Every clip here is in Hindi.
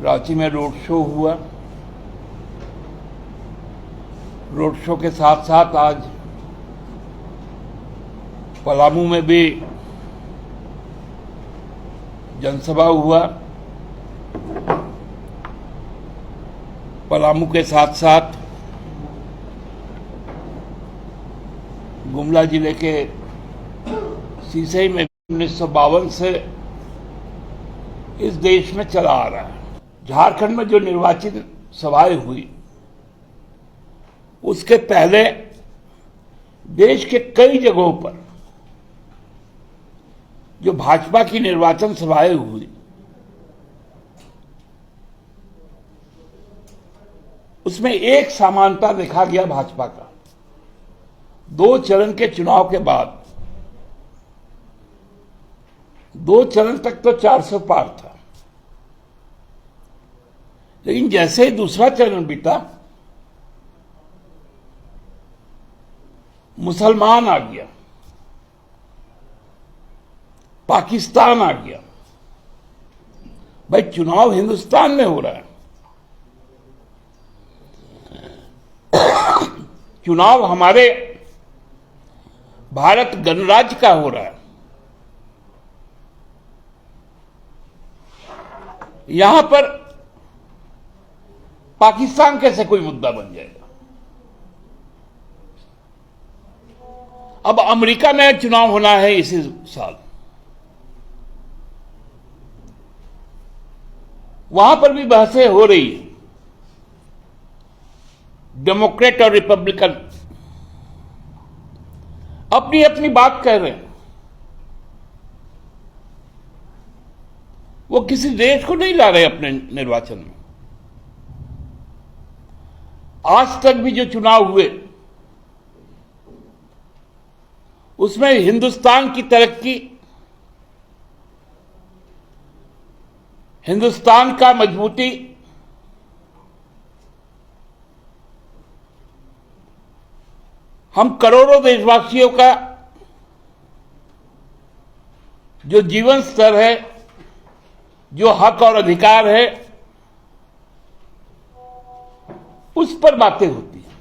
रांची में रोड शो हुआ। रोड शो के साथ साथ आज पलामू में भी जनसभा हुआ। पलामू के साथ साथ गुमला जिले के सीसई में 1952 से इस देश में चला आ रहा है। झारखंड में जो निर्वाचित सभाएं हुई उसके पहले देश के कई जगहों पर जो भाजपा की निर्वाचन सभाएं हुई उसमें एक समानता देखा गया भाजपा का। 2 चरण के चुनाव के बाद 2 चरण तक तो 400 पार था, लेकिन जैसे ही दूसरा चरण बीता मुसलमान आ गया, पाकिस्तान आ गया। भाई चुनाव हिंदुस्तान में हो रहा है, चुनाव हमारे भारत गणराज्य का हो रहा है। यहां पर पाकिस्तान कैसे कोई मुद्दा बन जाएगा? अब अमेरिका में चुनाव होना है इसी साल, वहां पर भी बहसें हो रही है। डेमोक्रेट और रिपब्लिकन अपनी अपनी बात कह रहे हैं। वो किसी देश को नहीं ला रहे अपने निर्वाचन में। आज तक भी जो चुनाव हुए उसमें हिंदुस्तान की तरक्की, हिंदुस्तान का मजबूती, हम करोड़ों देशवासियों का जो जीवन स्तर है, जो हक और अधिकार है, उस पर बातें होती हैं।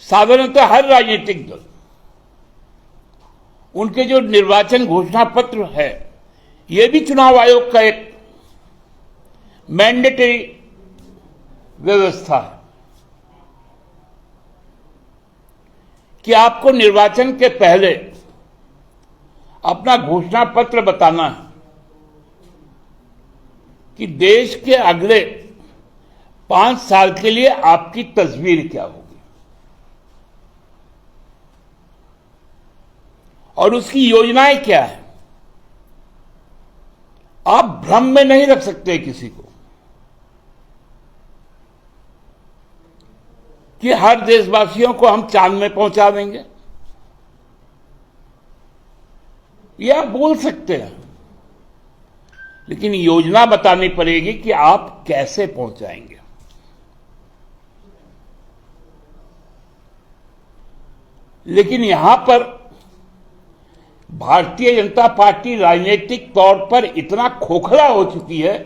साधारणतः हर राजनीतिक दल उनके जो निर्वाचन घोषणा पत्र है, यह भी चुनाव आयोग का एक मैंडेटरी व्यवस्था है कि आपको निर्वाचन के पहले अपना घोषणा पत्र बताना है कि देश के अगले 5 साल के लिए आपकी तस्वीर क्या होगी और उसकी योजनाएं क्या है। आप भ्रम में नहीं रख सकते किसी को कि हर देशवासियों को हम चांद में पहुंचा देंगे। ये आप बोल सकते हैं, लेकिन योजना बतानी पड़ेगी कि आप कैसे पहुंचाएंगे। लेकिन यहां पर भारतीय जनता पार्टी राजनीतिक तौर पर इतना खोखला हो चुकी है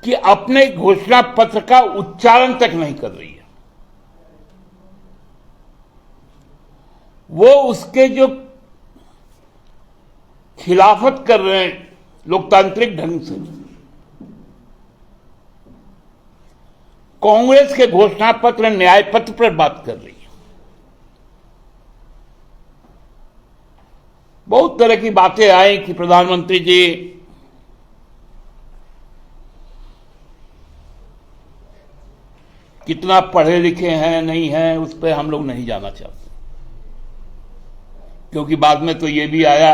कि अपने घोषणा पत्र का उच्चारण तक नहीं कर रही है। वो उसके जो खिलाफत कर रहे हैं लोकतांत्रिक ढंग से, कांग्रेस के घोषणा पत्र न्याय पत्र पर बात कर रही है। बहुत तरह की बातें आई कि प्रधानमंत्री जी कितना पढ़े लिखे हैं नहीं हैं, उस पर हम लोग नहीं जाना चाहते, क्योंकि बाद में तो ये भी आया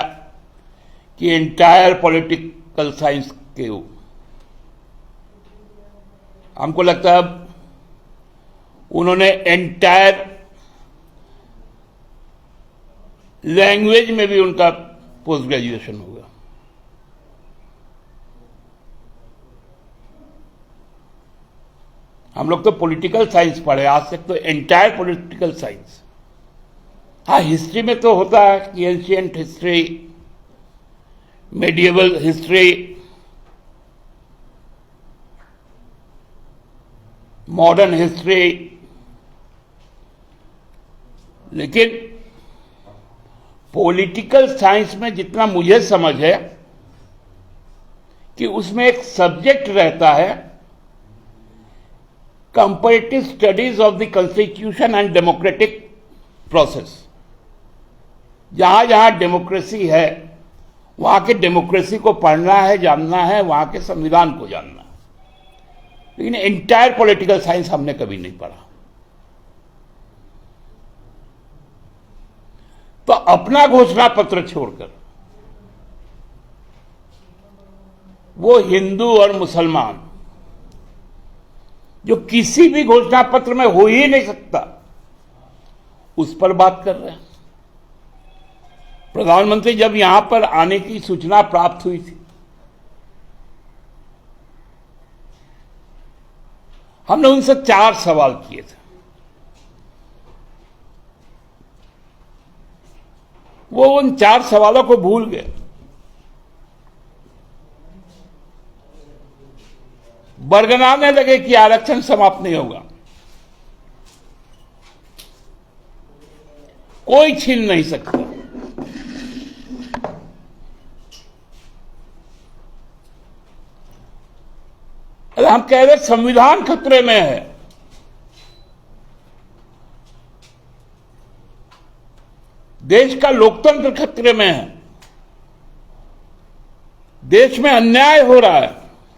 कि एंटायर पॉलिटिकल साइंस के हो। हमको लगता है अब उन्होंने एंटायर लैंग्वेज में भी उनका पोस्ट ग्रेजुएशन होगा। हम लोग तो पॉलिटिकल साइंस पढ़े, आज तक तो एंटायर पॉलिटिकल साइंस। हाँ, हिस्ट्री में तो होता है कि ancient history, medieval history, modern history, लेकिन पॉलिटिकल साइंस में जितना मुझे समझ है कि उसमें एक सब्जेक्ट रहता है comparative studies of the constitution and democratic process. जहां जहां डेमोक्रेसी है वहां के डेमोक्रेसी को पढ़ना है, जानना है, वहां के संविधान को जानना है। लेकिन एंटायर पॉलिटिकल साइंस हमने कभी नहीं पढ़ा। तो अपना घोषणा पत्र छोड़कर वो हिंदू और मुसलमान जो किसी भी घोषणा पत्र में हो ही नहीं सकता, उस पर बात कर रहे हैं। प्रधानमंत्री जब यहां पर आने की सूचना प्राप्त हुई थी, हमने उनसे 4 सवाल किए थे। वो उन 4 सवालों को भूल गए। बरगलाने लगे कि आरक्षण समाप्त नहीं होगा, कोई छीन नहीं सकता। अरे हम कह रहे संविधान खतरे में है। देश का लोकतंत्र खतरे में है। देश में अन्याय हो रहा है।